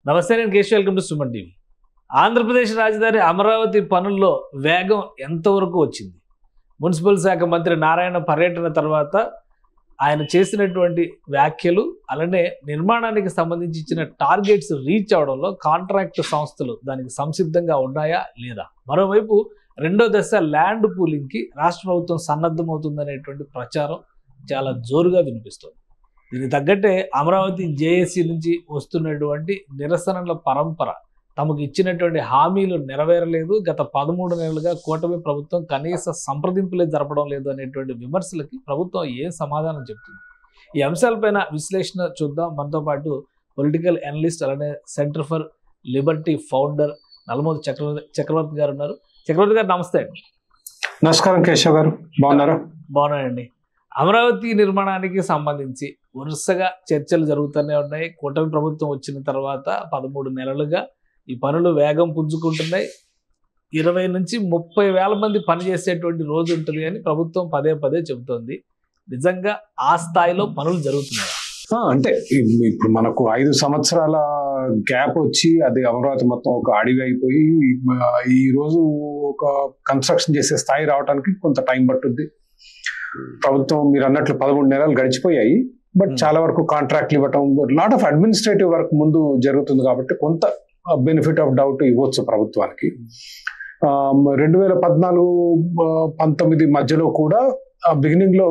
నమస్తే, నేను Keshav. Welcome to Suman TV. Andhra Pradesh రాజధాని అమరావతి పనుల్లో వేగం ఎంతవరకు వచ్చింది? మున్సిపల్ శాఖ మంత్రి నారాయణ పర్యటన తర్వాత ఆయన చేసినటువంటి వ్యాఖ్యలు, అలానే నిర్మాణానికి సంబంధించి ఇచ్చిన టార్గెట్స్ రీచ్ అవడంలో కాంట్రాక్ట్ సంస్థలు దానికి సంసిద్ధంగా ఉన్నాయా లేదా? మరోవైపు రెండో దశ ల్యాండ్ పూలింగ్కి రాష్ట్ర ప్రభుత్వం సన్నద్ధమవుతుందనేటువంటి ప్రచారం చాలా జోరుగా వినిపిస్తుంది. దీనికి తగ్గట్టే అమరావతి జేఏసీ నుంచి వస్తున్నటువంటి నిరసనల పరంపర, తమకు ఇచ్చినటువంటి హామీలు నెరవేరలేదు, గత 13 నెలలుగా కూటమి ప్రభుత్వం కనీస సంప్రదింపులే జరపడం లేదు అనేటువంటి విమర్శలకి ప్రభుత్వం ఏం సమాధానం చెప్తుంది? ఈ అంశాలపైన విశ్లేషణ చూద్దాం. మనతో పాటు పొలిటికల్ అనలిస్ట్, అలానే సెంటర్ ఫర్ లిబర్టీ ఫౌండర్ నల్లమోదు చక్రవర్తి గారు ఉన్నారు. చక్రవర్తి గారు నమస్తే అండి. నమస్కారం కేశవ్ గారు, బాగున్నారా? బాగున్నాయండి. అమరావతి నిర్మాణానికి సంబంధించి వరుసగా చర్చలు జరుగుతూనే ఉన్నాయి. కూటమి ప్రభుత్వం వచ్చిన తర్వాత 13 నెలలుగా ఈ పనులు వేగం పుంజుకుంటున్నాయి. 20 నుంచి 30 వేల మంది పనిచేసేటువంటి రోజు ఉంటుంది అని ప్రభుత్వం పదే పదే చెబుతోంది. నిజంగా ఆ స్థాయిలో పనులు జరుగుతున్నాయి? అంటే ఇప్పుడు మనకు 5 సంవత్సరాల గ్యాప్ వచ్చి అది అమరావతి మొత్తం ఒక అడవి అయిపోయి ఈ రోజు ఒక కన్స్ట్రక్షన్ చేసే స్థాయి రావడానికి కొంత టైం పట్టుద్ది. ప్రభుత్వం మీరు అన్నట్లు 13 నెలలు గడిచిపోయాయి. బట్ చాలా వరకు కాంట్రాక్ట్లు ఇవ్వటం, లాట్ ఆఫ్ అడ్మినిస్ట్రేటివ్ వర్క్ ముందు జరుగుతుంది కాబట్టి కొంత బెనిఫిట్ ఆఫ్ డౌట్ ఇవ్వచ్చు ప్రభుత్వానికి. 2014-19 మధ్యలో కూడా బిగినింగ్ లో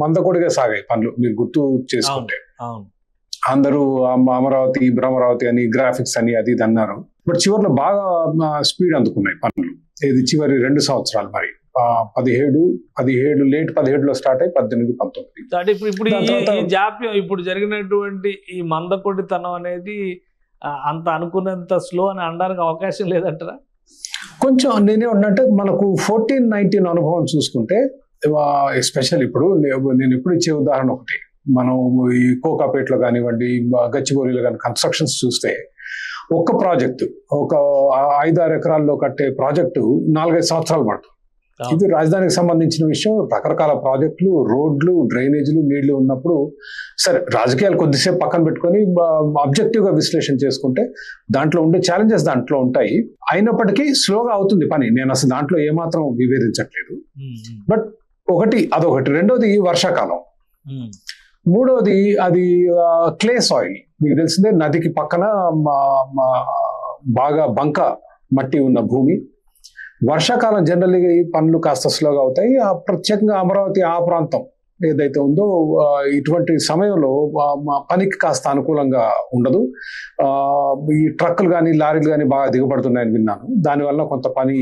మందకొడిగా సాగాయి పనులు, మీరు గుర్తు చేసుకుంటే. అందరూ అమరావతి, భ్రమరావతి అని, గ్రాఫిక్స్ అని, అది ఇది అన్నారు. బట్ చివరిలో బాగా స్పీడ్ అందుకున్నాయి పనులు. ఇది చివరి 2 సంవత్సరాలు, మరి 17 లేట్ 17లో స్టార్ట్ అయ్యి 18-19. అంటే ఇప్పుడు ఈ జాప్యం, ఇప్పుడు జరిగినటువంటి ఈ మందకొడితనం అనేది అంత అనుకున్నంత స్లో అని అనడానికి అవకాశం లేదంటారా? కొంచెం నేనే ఉన్నట్టు మనకు 14-19 అనుభవం చూసుకుంటే, ఎస్పెషల్ ఇప్పుడు నేను ఎప్పుడు ఇచ్చే ఉదాహరణ ఒకటి, మనం ఈ కోకాపేటలో కానివ్వండి, గచ్చిబౌలిలో కానీ కన్స్ట్రక్షన్స్ చూస్తే, ఒక్క ప్రాజెక్టు ఒక 5-6 ఎకరాల్లో కట్టే ప్రాజెక్టు 4-5 సంవత్సరాలు పడుతుంది. ఇది రాజధానికి సంబంధించిన విషయం. రకరకాల ప్రాజెక్టులు, రోడ్లు, డ్రైనేజీలు, నీళ్లు ఉన్నప్పుడు సరే రాజకీయాలు కొద్దిసేపు పక్కన పెట్టుకొని అబ్జెక్టివ్ గా విశ్లేషణ చేసుకుంటే దాంట్లో ఉండే ఛాలెంజెస్ దాంట్లో ఉంటాయి. అయినప్పటికీ స్లోగా అవుతుంది పని. నేను అసలు దాంట్లో ఏమాత్రం వివేరించట్లేదు. బట్ అదొకటి. రెండోది వర్షాకాలం. మూడోది అది క్లే సాయిల్. మీకు తెలిసిందే, నదికి పక్కన బాగా బంక మట్టి ఉన్న భూమి. వర్షాకాలం జనరల్గా ఈ పనులు కాస్త స్లోగా అవుతాయి. ప్రత్యేకంగా అమరావతి ఆ ప్రాంతం ఏదైతే ఉందో ఇటువంటి సమయంలో పనికి కాస్త అనుకూలంగా ఉండదు. ఈ ట్రక్కులు కానీ లారీలు కానీ బాగా దిగబడుతున్నాయని విన్నాను. దానివల్ల కొంత పని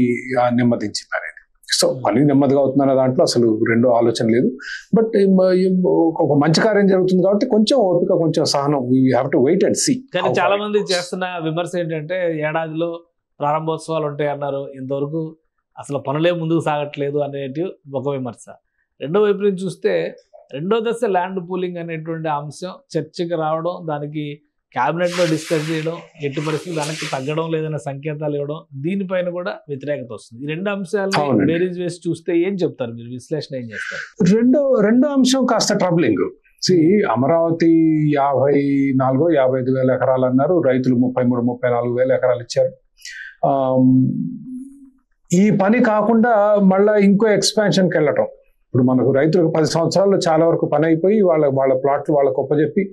నెమ్మదించింది అనేది. సో పని నెమ్మదిగా అవుతుందనే దాంట్లో అసలు రెండో ఆలోచన లేదు. బట్ ఒక మంచి కార్యం జరుగుతుంది కాబట్టి కొంచెం ఓపిక, కొంచెం సహనం, we have to wait and see. కానీ చాలా మంది చేస్తున్న విమర్శ ఏంటంటే, ఏడాదిలో ప్రారంభోత్సవాలు ఉంటాయి అన్నారు, ఇంతవరకు అసలు పనులే ముందుకు సాగట్లేదు అనేది ఒక విమర్శ. రెండో వైపు నుంచి చూస్తే రెండో దశ ల్యాండ్ పూలింగ్ అనేటువంటి అంశం చర్చకి రావడం, దానికి క్యాబినెట్లో డిస్కస్ చేయడం, ఎట్టి పరిస్థితులు వెనక్కి తగ్గడం లేదనే సంకేతాలు ఇవ్వడం, దీనిపైన కూడా వ్యతిరేకత వస్తుంది. ఈ 2 అంశాలను బేరీజ్ వేసి చూస్తే ఏం చెప్తారు మీరు? విశ్లేషణ ఏం చేస్తారు? రెండో అంశం కాస్త ట్రబ్లింగ్. అమరావతి 54-55 వేల ఎకరాలు అన్నారు, రైతులు 33-34 వేల ఎకరాలు ఇచ్చారు. ఈ పని కాకుండా మళ్ళీ ఇంకో ఎక్స్పాన్షన్కి వెళ్ళటం. ఇప్పుడు మనకు రైతులకు 10 సంవత్సరాల్లో చాలా వరకు పని అయిపోయి వాళ్ళ ప్లాట్లు వాళ్ళకు ఒప్పజెప్పి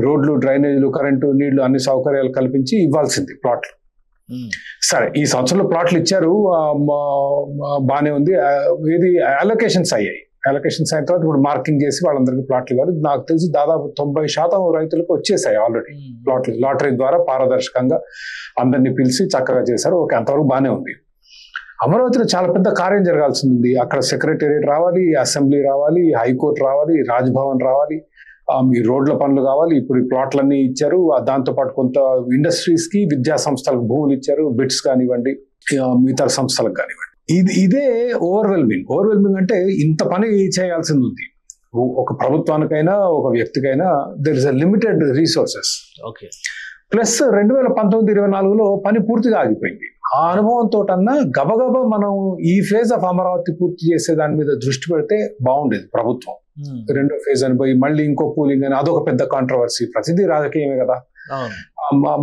రోడ్లు, డ్రైనేజీలు, కరెంటు, నీళ్లు అన్ని సౌకర్యాలు కల్పించి ఇవ్వాల్సింది ప్లాట్లు. సరే, ఈ సంవత్సరంలో ప్లాట్లు ఇచ్చారు, బాగానే ఉంది. ఇది అలొకేషన్స్ అయ్యాయి. అలొకేషన్స్ అయిన తర్వాత ఇప్పుడు మార్కింగ్ చేసి వాళ్ళందరికీ ప్లాట్లు ఇవ్వాలి. నాకు తెలిసి దాదాపు 90% రైతులకు వచ్చేసాయి ఆల్రెడీ ప్లాట్లు. లాటరీ ద్వారా పారదర్శకంగా అందరినీ పిలిచి చక్కగా చేశారు. ఓకే, అంతవరకు బాగానే ఉంది. అమరావతిలో చాలా పెద్ద కార్యం జరగాల్సి ఉంది. అక్కడ సెక్రటేరియట్ రావాలి, అసెంబ్లీ రావాలి, హైకోర్టు రావాలి, రాజ్భవన్ రావాలి, మీ రోడ్ల పనులు కావాలి. ఇప్పుడు ఈ ప్లాట్లన్నీ ఇచ్చారు. దాంతోపాటు కొంత ఇండస్ట్రీస్ కి, విద్యా సంస్థలకు భూములు ఇచ్చారు, బిట్స్ కానివ్వండి, ఇతర సంస్థలకు కానివ్వండి. ఇదే ఓవర్వెల్మింగ్ అంటే ఇంత పని చేయాల్సింది ఉంది. ఒక ప్రభుత్వానికైనా ఒక వ్యక్తికైనా there is a limited resources. Okay. Plus 2019-24లో పని పూర్తిగా ఆగిపోయింది. ఆ అనుభవంతో గబగబా మనం ఈ ఫేజ్ ఆఫ్ అమరావతి పూర్తి చేసే దాని మీద దృష్టి పెడితే బాగుండేది ప్రభుత్వం. రెండో ఫేజ్ అని పోయి మళ్ళీ ఇంకో పూలింగ్ అని, అదొక పెద్ద కాంట్రవర్సీ. ప్రతిదీ రాజకీయమే కదా.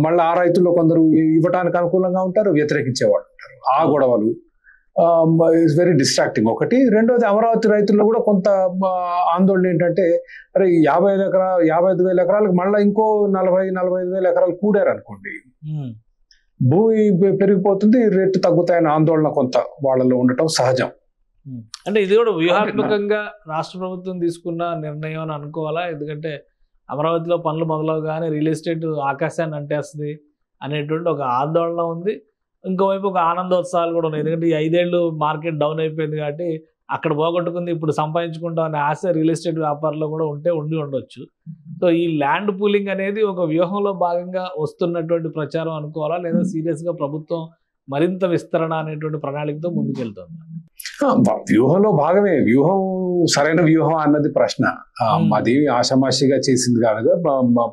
మళ్ళీ ఆ రైతుల్లో కొందరు ఇవ్వటానికి అనుకూలంగా ఉంటారు, వ్యతిరేకించేవాళ్ళు ఉంటారు. ఆ గొడవలు ఇస్ వెరీ డిస్ట్రాక్టింగ్ ఒకటి. రెండోది అమరావతి రైతుల్లో కూడా కొంత ఆందోళన ఏంటంటే, అరే 55,000 ఎకరాలకు మళ్ళీ ఇంకో 40,000 ఎకరాలు కూడారు అనుకోండి, భూమి పెరిగిపోతుంది, రేటు తగ్గుతాయని ఆందోళన కొంత వాళ్ళలో ఉండటం సహజం. అంటే ఇది కూడా వ్యూహాత్మకంగా రాష్ట్ర ప్రభుత్వం తీసుకున్న నిర్ణయం అని అనుకోవాలా? ఎందుకంటే అమరావతిలో పనులు మొదలవగానే రియల్ ఎస్టేట్ ఆకాశాన్ని అంటేస్తుంది అనేటువంటి ఒక ఆందోళన ఉంది. ఇంకోవైపు ఒక ఆనందోత్సవాలు కూడా ఉన్నాయి. ఎందుకంటే ఈ 5 ఏళ్ళు మార్కెట్ డౌన్ అయిపోయింది కాబట్టి అక్కడ పోగొట్టుకుంది ఇప్పుడు సంపాదించుకుంటాం అనే ఆశ రియల్ ఎస్టేట్ వ్యాపారంలో కూడా ఉండొచ్చు. సో ఈ ల్యాండ్ పూలింగ్ అనేది ఒక వ్యూహంలో భాగంగా వస్తున్నటువంటి ప్రచారం అనుకోవాలా, లేదా సీరియస్గా ప్రభుత్వం మరింత విస్తరణ అనేటువంటి ప్రణాళికతో ముందుకెళ్తుంది? వ్యూహంలో భాగమే. వ్యూహం సరైన వ్యూహం అన్నది ప్రశ్న. అది ఆషామాషిగా చేసింది కాదుగా.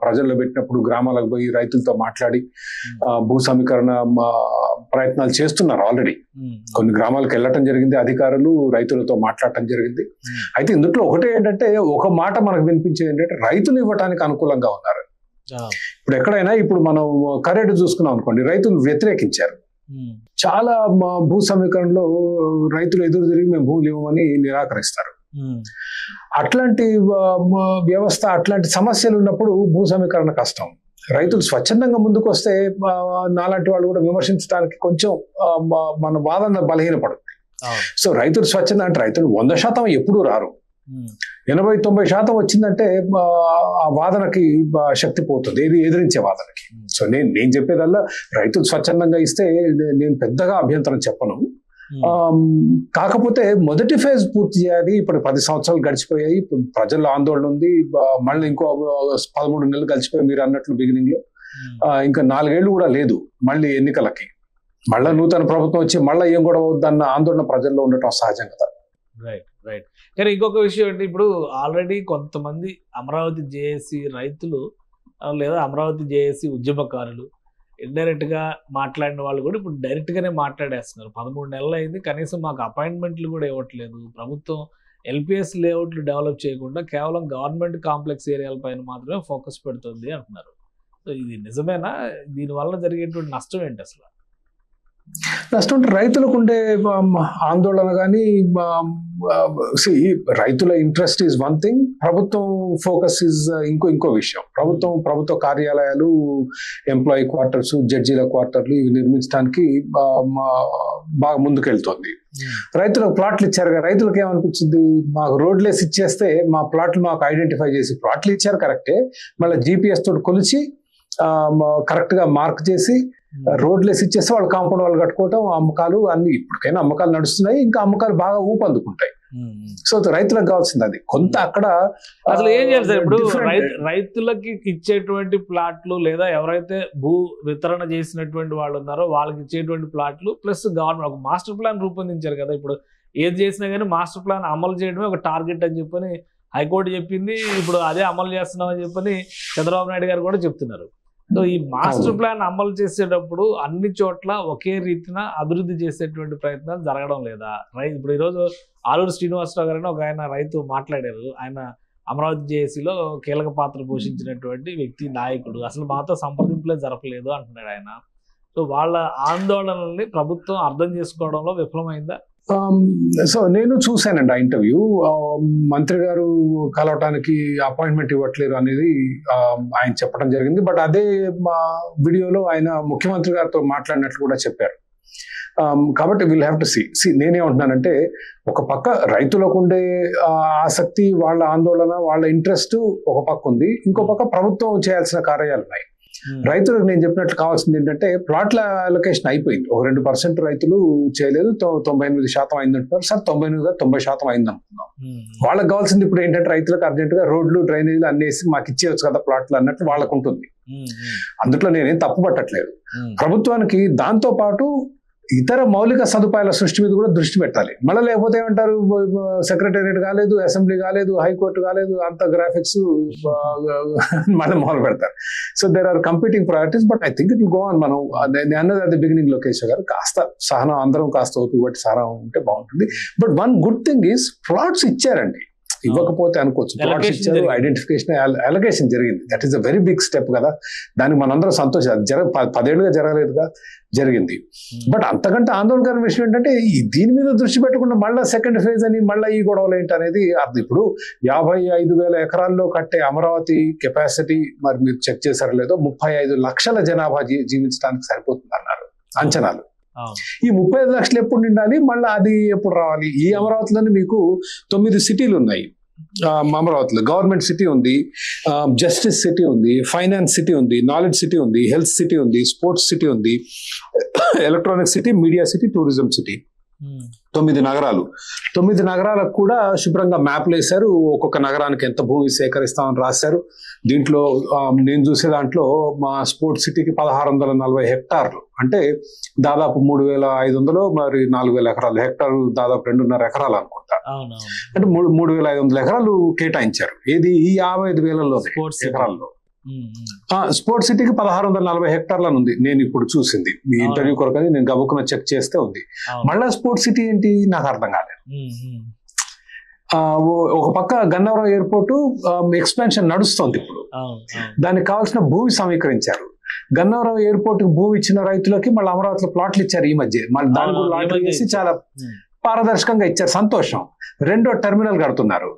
ప్రజల్లో పెట్టినప్పుడు గ్రామాలకు పోయి రైతులతో మాట్లాడి భూ సమీకరణ ప్రయత్నాలు చేస్తున్నారు ఆల్రెడీ. కొన్ని గ్రామాలకు వెళ్ళటం జరిగింది, అధికారులు రైతులతో మాట్లాడటం జరిగింది. అయితే ఇందులో ఒకటే ఏంటంటే, ఒక మాట మనకు వినిపించేది ఏంటంటే, రైతులు ఇవ్వటానికి అనుకూలంగా ఉన్నారు. ఇప్పుడు ఎక్కడైనా ఇప్పుడు మనం కరేడు చూసుకున్నాం అనుకోండి, రైతులు వ్యతిరేకించారు. చాలా భూ సమీకరణలో రైతులు ఎదురు తిరిగి మేము భూములు ఇవ్వమని నిరాకరిస్తారు. అట్లాంటి వ్యవస్థ, అట్లాంటి సమస్యలు ఉన్నప్పుడు భూ సమీకరణ కష్టం. రైతులు స్వచ్ఛందంగా ముందుకు వస్తే నాలాంటి వాళ్ళు కూడా విమర్శించడానికి కొంచెం మన వాదన బలహీనపడుతుంది. సో రైతులు స్వచ్ఛంద అంటే రైతులు 100% ఎప్పుడూ రారు. 80-90% వచ్చిందంటే ఆ వాదనకి శక్తి పోతుంది, ఏది ఎదిరించే వాదనకి. సో నేను చెప్పేదల్లా రైతులు స్వచ్ఛందంగా ఇస్తే నేను పెద్దగా అభ్యంతరం చెప్పను. కాకపోతే మొదటి ఫేజ్ పూర్తి చేయాలి. ఇప్పుడు 10 సంవత్సరాలు గడిచిపోయాయి, ప్రజల్లో ఆందోళన ఉంది. మళ్ళీ ఇంకో 13 నెలలు గడిచిపోయి మీరు అన్నట్లు బిగినింగ్ లో ఇంకా 4 ఏళ్ళు కూడా లేదు మళ్ళీ ఎన్నికలకి. మళ్ళీ నూతన ప్రభుత్వం వచ్చి మళ్ళీ ఏం కూడా వద్దన్న ఆందోళన ప్రజల్లో ఉండటం సహజం కదా. రైట్. కానీ ఇంకొక విషయం అంటే, ఇప్పుడు ఆల్రెడీ కొంతమంది అమరావతి జేఏసీ రైతులు లేదా అమరావతి జేఏసీ ఉద్యమకారులు ఇండైరెక్ట్గా మాట్లాడిన వాళ్ళు కూడా ఇప్పుడు డైరెక్ట్గానే మాట్లాడేస్తున్నారు. 13 నెలలు అయింది, కనీసం మాకు అపాయింట్మెంట్లు కూడా ఇవ్వట్లేదు, ప్రభుత్వం ఎల్పిఎస్ లేఅవుట్లు డెవలప్ చేయకుండా కేవలం గవర్నమెంట్ కాంప్లెక్స్ ఏరియాల పైన మాత్రమే ఫోకస్ పెడుతుంది అంటున్నారు. సో ఇది నిజమేనా? దీనివల్ల జరిగేటువంటి నష్టం ఏంటి అసలు? నష్టం రైతులకు ఉండే ఆందోళన కానీ, రైతుల ఇంట్రెస్ట్ ఈజ్ వన్ థింగ్, ప్రభుత్వం ఫోకస్ ఈజ్ ఇంకో విషయం. ప్రభుత్వ కార్యాలయాలు, ఎంప్లాయీ క్వార్టర్స్, జడ్జీల క్వార్టర్లు ఇవి నిర్మించడానికి బాగా ముందుకెళ్తోంది. రైతులకు ప్లాట్లు ఇచ్చారు కదా, రైతులకు ఏమనిపించింది, మాకు రోడ్లేసి ఇచ్చేస్తే మా ప్లాట్లు మాకు ఐడెంటిఫై చేసి, ప్లాట్లు ఇచ్చారు కరెక్టే, మళ్ళీ GPS తోటి కొలిచి కరెక్ట్ గా మార్క్ చేసి రోడ్లేసి ఇచ్చేస్తే వాళ్ళు కాంపౌండ్ వాళ్ళు కట్టుకోవటం, అమ్మకాలు అన్ని. ఇప్పటికైనా అమ్మకాలు నడుస్తున్నాయి, ఇంకా అమ్మకాలు బాగా ఊపందుకుంటాయి. సో రైతులకు కావాల్సింది అది. కొంత అక్కడ అసలు ఏం చేయాలి సార్? ఇప్పుడు రైతులకి ఇచ్చేటువంటి ప్లాట్లు, లేదా ఎవరైతే భూ వితరణ చేసినటువంటి వాళ్ళు ఉన్నారో వాళ్ళకి ఇచ్చేటువంటి ప్లాట్లు, ప్లస్ గవర్నమెంట్ ఒక మాస్టర్ ప్లాన్ రూపొందించారు కదా. ఇప్పుడు ఏది చేసినా కానీ మాస్టర్ ప్లాన్ అమలు చేయడమే ఒక టార్గెట్ అని చెప్పని హైకోర్టు చెప్పింది. ఇప్పుడు అదే అమలు చేస్తున్నామని చెప్పని చంద్రబాబు నాయుడు గారు కూడా చెప్తున్నారు. సో ఈ మాస్టర్ ప్లాన్ అమలు చేసేటప్పుడు అన్ని చోట్ల ఒకే రీతిన అభివృద్ధి చేసేటువంటి ప్రయత్నాలు జరగడం లేదా? ఇప్పుడు ఈరోజు ఆలూరు శ్రీనివాసరావు గారని ఒక ఆయన రైతు మాట్లాడారు. ఆయన అమరావతి జేఏసీలో కీలక పాత్ర పోషించినటువంటి వ్యక్తి, నాయకుడు. అసలు మాతో సంప్రదింపులే జరపలేదు అంటున్నాడు ఆయన. సో వాళ్ళ ఆందోళనల్ని ప్రభుత్వం అర్థం చేసుకోవడంలో విఫలమైందా? సో నేను చూశానండి ఆ ఇంటర్వ్యూ. మంత్రి గారు కలవటానికి అపాయింట్మెంట్ ఇవ్వట్లేదు అనేది ఆయన చెప్పడం జరిగింది. బట్ అదే వీడియోలో ఆయన ముఖ్యమంత్రి గారితో మాట్లాడినట్లు కూడా చెప్పారు. కాబట్టి విల్ హ్యావ్ టు సీ నేనేమంటున్నానంటే, ఒక పక్క రైతులకు ఉండే ఆసక్తి, వాళ్ళ ఆందోళన, వాళ్ళ ఇంట్రెస్ట్ ఒక పక్క ఉంది, ఇంకో పక్క ప్రభుత్వం చేయాల్సిన కార్యాలు ఉన్నాయి. రైతులకు నేను చెప్పినట్లు కావాల్సింది ఏంటంటే, ప్లాట్ల అలొకేషన్ అయిపోయింది. ఒక 2% రైతులు చేయలేదు, 98% అయిందంటున్నారు. సార్ 99-90% అయింది అనుకున్నాం. వాళ్ళకి కావాల్సింది ఇప్పుడు ఏంటంటే, రైతులకు అర్జెంటుగా రోడ్లు, డ్రైనేజీలు అన్నేసి మాకు ఇచ్చేయచ్చు కదా ప్లాట్లు అన్నట్లు వాళ్ళకు ఉంటుంది. అందుట్లో నేనేం తప్పు పట్టట్లేదు. ప్రభుత్వానికి దాంతో పాటు ఇతర మౌలిక సదుపాయాల సృష్టి మీద కూడా దృష్టి పెట్టాలి. మళ్ళీ లేకపోతే ఏమంటారు, సెక్రటేరియట్ కాలేదు, అసెంబ్లీ కాలేదు, హైకోర్టు కాలేదు, అంత గ్రాఫిక్స్ మళ్ళీ మొదలు పెడతారు. So there are competing priorities. But I think it will go on. మనం అన్నది అది బిగినింగ్ లో కేశవ్ గారు, కాస్త సహనం, అందరం కాస్త ఓపిక బట్టి సహనం ఉంటే బాగుంటుంది. But one good thing is, plots ఇచ్చారండి. ఇవ్వకపోతే అనుకోవచ్చు, ప్లాట్స్ ఇచ్చారు, ఐడెంటిఫికేషన్ అలొకేషన్ జరిగింది. That is a very big step కదా, దానికి మనందరం సంతోషం. 10 ఏళ్ళుగా జరగలేదుగా, జరిగింది. బట్ అంతకంటే ఆందోళనకరమైన విషయం ఏంటంటే దీని మీద దృష్టి పెట్టకుండా మళ్ళీ సెకండ్ ఫేజ్ అని మళ్ళీ ఈ గొడవలు ఏంటి అనేది అర్థం. ఇప్పుడు 55,000 ఎకరాల్లో కట్టే అమరావతి కెపాసిటీ మరి మీరు చెక్ చేశారో లేదో 35 లక్షల జనాభా జీవించడానికి సరిపోతుంది అన్నారు అంచనాలు. ఈ 35 లక్షలు ఎప్పుడు నిండాలి, మళ్ళీ అది ఎప్పుడు రావాలి? ఈ అమరావతిలోనే మీకు 9 సిటీలు ఉన్నాయి. అమరావతిలో గవర్నమెంట్ సిటీ ఉంది, జస్టిస్ సిటీ ఉంది, ఫైనాన్స్ సిటీ ఉంది, నాలెడ్జ్ సిటీ ఉంది, హెల్త్ సిటీ ఉంది, స్పోర్ట్స్ సిటీ ఉంది, electronic city, media city, tourism city. 9 నగరాలు. 9 నగరాలకు కూడా శుభ్రంగా మ్యాప్లు వేశారు. ఒక్కొక్క నగరానికి ఎంత భూమి సేకరిస్తామని రాశారు. దీంట్లో నేను చూసే దాంట్లో మా స్పోర్ట్స్ సిటీకి 1640 హెక్టార్లు, అంటే దాదాపు 3500 మరి 4000 ఎకరాలు. హెక్టారు దాదాపు 2.5 ఎకరాలు అనుకుంటా. అంటే 3500 ఎకరాలు కేటాయించారు. ఏది ఈ 55,000 ఎకరాల్లో. స్పోర్ట్స్ సిటీకి 1640 హెక్టార్లను ఉంది నేను ఇప్పుడు చూసింది. మీ ఇంటర్వ్యూ కొరకని నేను గబుక్కున చెక్ చేస్తే ఉంది. మళ్ళా స్పోర్ట్స్ సిటీ ఏంటి నాకు అర్థం కాలేదు. ఒక పక్క గన్నవరం ఎయిర్పోర్ట్ ఎక్స్పాన్షన్ నడుస్తోంది ఇప్పుడు. దానికి కావాల్సిన భూమి సమీకరించారు. గన్నవరం ఎయిర్పోర్ట్ కి భూమి ఇచ్చిన రైతులకి మళ్ళీ అమరావతిలో ప్లాట్లు ఇచ్చారు ఈ మధ్య. మళ్ళీ దాని కూడా లాటరీ చేసి చాలా పారదర్శకంగా ఇచ్చారు, సంతోషం. 2వ టెర్మినల్ కడుతున్నారు.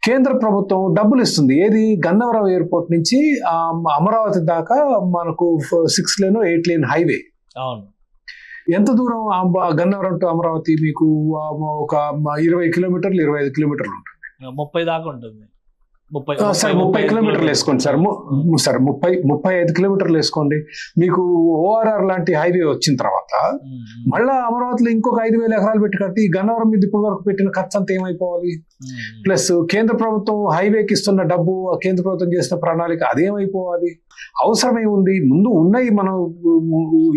కేంద్ర ప్రభుత్వం డబ్బులు ఇస్తుంది. ఏది గన్నవరం ఎయిర్పోర్ట్ నుంచి అమరావతి దాకా మనకు 6 లేన్ 8 లేన్ హైవే. ఎంత దూరం గన్నవరం టు అమరావతి? మీకు ఒక 20 కిలోమీటర్లు 25 కిలోమీటర్లు ఉంటుంది. 30 దాకా ఉంటుంది. సార్ 30 కిలోమీటర్లు వేసుకోండి సార్. సార్ 35 కిలోమీటర్లు వేసుకోండి. మీకు ఓఆర్ఆర్ లాంటి హైవే వచ్చిన తర్వాత మళ్ళా అమరావతిలో ఇంకొక 5,000 ఎకరాలు పెట్టి కట్టి గన్నవరం మీద ఇప్పటి వరకు పెట్టిన ఖర్చు అంతా ఏమైపోవాలి? ప్లస్ కేంద్ర ప్రభుత్వం హైవేకి ఇస్తున్న డబ్బు, కేంద్ర ప్రభుత్వం చేసిన ప్రణాళిక అదేమైపోవాలి? అవసరమే ఉంది. ముందు ఉన్నాయి మనం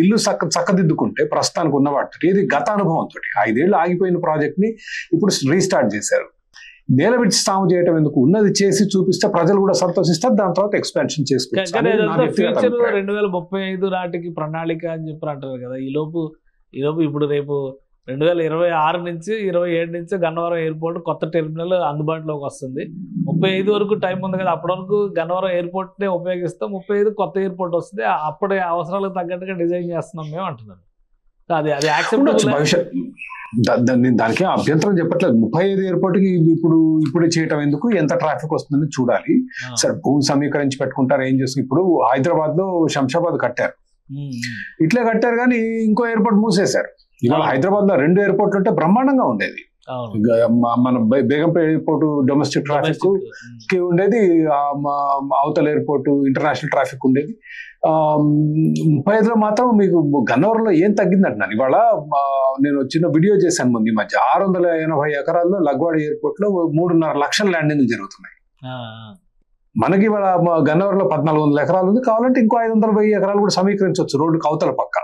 ఇల్లు చక్కదిద్దుకుంటే ప్రస్తుతానికి ఉన్న వాటి ఏది గత అనుభవంతో 5 ఏళ్ళు ఆగిపోయిన ప్రాజెక్ట్ ని ఇప్పుడు రీస్టార్ట్ చేశారు. నేల విడిచి సాము చేయటం ఎందుకు? ఉన్నది చేసి చూపిస్తే ప్రజలు కూడా సంతోషిస్తారు. దాని తర్వాత ఎక్స్పాన్షన్ చేసుకోవచ్చు. 2035 నాటికి ప్రణాళిక అని చెప్పి అంటారు కదా. ఈ లోపు ఇప్పుడు రేపు 2026 నుంచి 27 నుంచి గన్నవరం ఎయిర్పోర్ట్ కొత్త టెర్మినల్ అందుబాటులోకి వస్తుంది. 35 వరకు టైం ఉంది కదా. అప్పటి వరకు గన్నవరం ఎయిర్పోర్ట్ నే ఉపయోగిస్తాం. 35 కొత్త ఎయిర్పోర్ట్ వస్తుంది. అప్పుడే అవసరాలకు తగ్గట్టుగా డిజైన్ చేస్తున్నాం మేము అంటున్నారు. అది భవిష్యత్ దానికి అభ్యంతరం చెప్పట్లేదు. 35 ఎయిర్పోర్ట్ కి ఇప్పుడే చేయటం ఎందుకు? ఎంత ట్రాఫిక్ వస్తుందని చూడాలి. సరే భూమి సమీకరించి పెట్టుకుంటారు, ఏం చేస్తారు. ఇప్పుడు హైదరాబాద్ లో శంషాబాద్ కట్టారు, ఇట్లే కట్టారు, కానీ ఇంకో ఎయిర్పోర్ట్ మూసేశారు. ఇవాళ హైదరాబాద్ లో 2 ఎయిర్పోర్ట్లు ఉంటే బ్రహ్మాండంగా ఉండేది. మన బేగంపేట ఎయిర్పోర్ట్ డొమెస్టిక్ ట్రాఫిక్ కి ఉండేది, అవతల ఎయిర్పోర్ట్ ఇంటర్నేషనల్ ట్రాఫిక్ ఉండేది. 35లో మాత్రం మీకు గన్నవరంలో ఏం తగ్గిందంటున్నాను. ఇవాళ నేను చిన్న వీడియో చేశాను ముందు ఈ మధ్య. 680 ఎకరాల్లో లగ్వాడ ఎయిర్పోర్ట్ లో 3.5 లక్షల ల్యాండింగ్లు జరుగుతున్నాయి. మనకి ఇవాళ గన్నవరంలో 1400 ఎకరాలు ఉంది. కావాలంటే ఇంకో 500 ఎకరాలు కూడా సమీకరించవచ్చు రోడ్డుకి అవతల పక్క.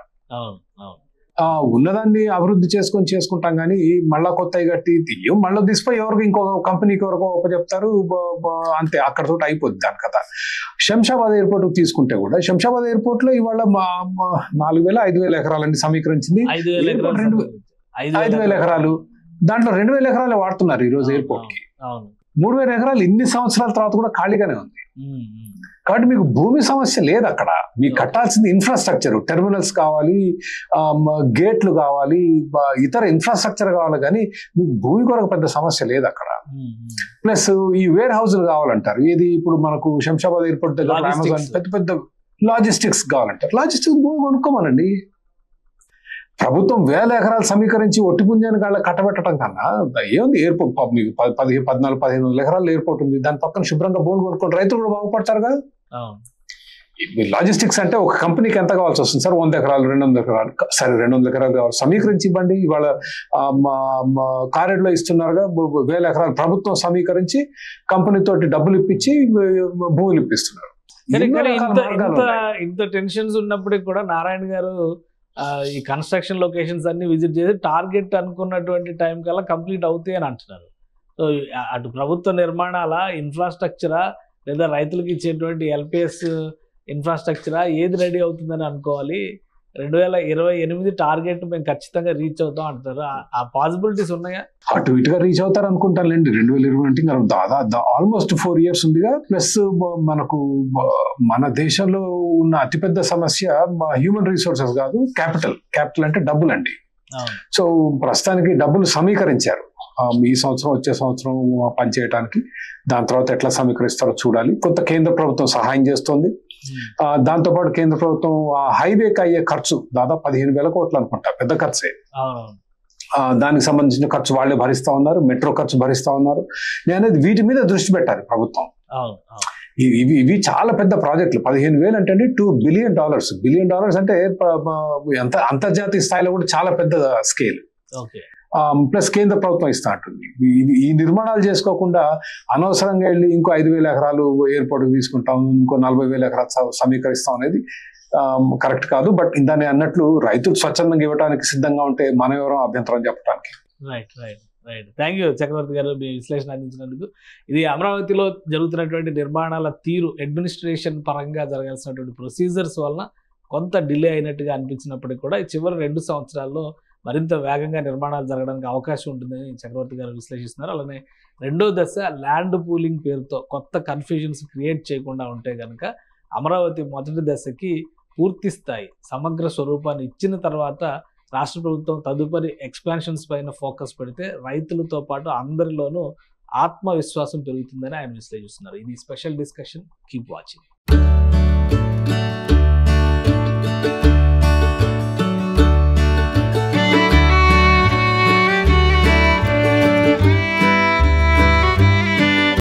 ఉన్నదాన్ని అభివృద్ధి చేసుకుంటాం, కానీ మళ్ళా కొత్తవి కట్టి మళ్ళీ తీసిపోయి ఎవరికి ఇంకో కంపెనీకి ఎవరికో చెప్తారు, అంతే, అక్కడతో అయిపోద్ది దాని కథ. శంషాబాద్ ఎయిర్పోర్ట్ తీసుకుంటే కూడా శంషాబాద్ ఎయిర్పోర్ట్ లో ఇవాళ 4,000-5,000 ఎకరాలన్నీ సమీకరించింది. 5,000 ఎకరాలు, దాంట్లో 2,000 ఎకరాలే వాడుతున్నారు ఈ రోజు ఎయిర్పోర్ట్ కి. 3,000 ఎకరాలు ఇన్ని సంవత్సరాల తర్వాత కూడా ఖాళీగానే ఉంది. కాబట్టి మీకు భూమి సమస్య లేదు అక్కడ. మీకు కట్టాల్సింది ఇన్ఫ్రాస్ట్రక్చర్, టెర్మినల్స్ కావాలి, గేట్లు కావాలి, ఇతర ఇన్ఫ్రాస్ట్రక్చర్ కావాలి, కానీ మీకు భూమి కొరకు పెద్ద సమస్య లేదు అక్కడ. ప్లస్ ఈ వేర్ హౌస్లు కావాలంటారు. ఏది ఇప్పుడు మనకు శంషాబాద్ ఎయిర్పోర్ట్ దగ్గర అమెజాన్ పెద్ద పెద్ద లాజిస్టిక్స్ కావాలంటారు. లాజిస్టిక్స్ భూమి కొనుక్కోమనండి. ప్రభుత్వం 1,000 ఎకరాలు సమీకరించి ఒట్టి పుంజానికి వాళ్ళ కట్టబెట్టడం కన్నా ఏముంది? ఎయిర్పోర్ట్ మీకు 14-15 ఎకరాలు ఎయిర్పోర్ట్ ఉంది, దాని పక్కన శుభ్రంగా భూమి కొనుక్కోండి, రైతులు కూడా బాగుపడతారు కదా. లాజిస్టిక్స్ అంటే ఒక కంపెనీకి ఎంత కావాల్సి వస్తుంది సార్? 100 ఎకరాలు 200 ఎకరాలు, సరే 200 ఎకరాలు కావాలి, సమీకరించి ఇవ్వండి. ఇవాళ కారెడ్లో ఇస్తున్నారుగా 1,000 ఎకరాలు ప్రభుత్వం సమీకరించి కంపెనీ తోటి డబ్బులు ఇప్పించి భూములు ఇప్పిస్తున్నారు. ఇంత టెన్షన్స్ ఉన్నప్పటికీ కూడా నారాయణ గారు ఈ కన్స్ట్రక్షన్ లొకేషన్స్ అన్ని విజిట్ చేసి టార్గెట్ అనుకున్నటువంటి టైం కల్లా కంప్లీట్ అవుతాయి అని అంటున్నారు. సో అటు ప్రభుత్వ నిర్మాణాల ఇన్ఫ్రాస్ట్రక్చరా లేదా రైతులకు ఇచ్చేటువంటి ఎల్పిఎస్ ఇన్ఫ్రాస్ట్రక్చరా ఏది రెడీ అవుతుందని అనుకోవాలి? 2028 టార్గెట్ మేము ఖచ్చితంగా రీచ్ అవుతాం అంటారు. ఆ పాసిబిలిటీస్ ఉన్నాయా? అటు ఇటుగా రీచ్ అవుతారు అనుకుంటానులేండి. 2020 అంటే ఇంకా ఆల్మోస్ట్ 4 years ఉందిగా. ప్లస్ మనకు మన దేశంలో ఉన్న అతిపెద్ద సమస్య హ్యూమన్ రిసోర్సెస్ కాదు, క్యాపిటల్ అంటే డబ్బులు అండి. సో ప్రస్తుతానికి డబ్బులు సమీకరించారు. ఈ సంవత్సరం వచ్చే సంవత్సరం పనిచేయడానికి. దాని తర్వాత ఎట్లా సమీకరిస్తారో చూడాలి. కొంత కేంద్ర ప్రభుత్వం సహాయం చేస్తుంది. దాంతోపాటు కేంద్ర ప్రభుత్వం హైవేకి అయ్యే ఖర్చు దాదాపు 15,000 కోట్లు అనుకుంటా, పెద్ద ఖర్చే. దానికి సంబంధించిన ఖర్చు వాళ్ళే భరిస్తా ఉన్నారు, మెట్రో ఖర్చు భరిస్తా ఉన్నారు. నేనేది వీటి మీద దృష్టి పెట్టాలి ప్రభుత్వం. ఇవి చాలా పెద్ద ప్రాజెక్టులు. 15,000 అంటే $2 billion. $1 billion అంటే అంతర్జాతీయ స్థాయిలో కూడా చాలా పెద్ద స్కేల్. ప్లస్ కేంద్ర ప్రభుత్వం ఇస్తా ఉంటుంది. ఈ నిర్మాణాలు చేసుకోకుండా అనవసరంగా వెళ్ళి ఇంకో 5,000 ఎకరాలు ఎయిర్పోర్ట్ తీసుకుంటాం, ఇంకో 40,000 ఎకరాలు సమీకరిస్తాం అనేది కరెక్ట్ కాదు. బట్ దాన్ని అన్నట్లు రైతులు స్వచ్ఛందంగా ఇవ్వడానికి సిద్ధంగా ఉంటే మనం ఎవరో అభ్యంతరం చెప్పడానికి. రైట్. థ్యాంక్ యూ చక్రవర్తి గారు, మీ విశ్లేషణ అందించినందుకు. ఇది అమరావతిలో జరుగుతున్నటువంటి నిర్మాణాల తీరు, అడ్మినిస్ట్రేషన్ పరంగా జరగాల్సినటువంటి ప్రొసీజర్స్ వలన కొంత డిలే అయినట్టుగా అనిపించినప్పటికీ కూడా చివరి 2 సంవత్సరాల్లో మరింత వేగంగా నిర్మాణాలు జరగడానికి అవకాశం ఉంటుందని చక్రవర్తి గారు విశ్లేషిస్తున్నారు. అలానే రెండో దశ ల్యాండ్ పూలింగ్ పేరుతో కొత్త కన్ఫ్యూజన్స్ క్రియేట్ చేయకుండా ఉంటే కనుక అమరావతి మొదటి దశకి పూర్తి స్థాయి సమగ్ర స్వరూపాన్ని ఇచ్చిన తర్వాత రాష్ట్ర ప్రభుత్వం తదుపరి ఎక్స్పాన్షన్స్ పైన ఫోకస్ పెడితే రైతులతో పాటు అందరిలోనూ ఆత్మవిశ్వాసం పెరుగుతుందని ఆయన విశ్లేషిస్తున్నారు. ఇది స్పెషల్ డిస్కషన్. Keep watching.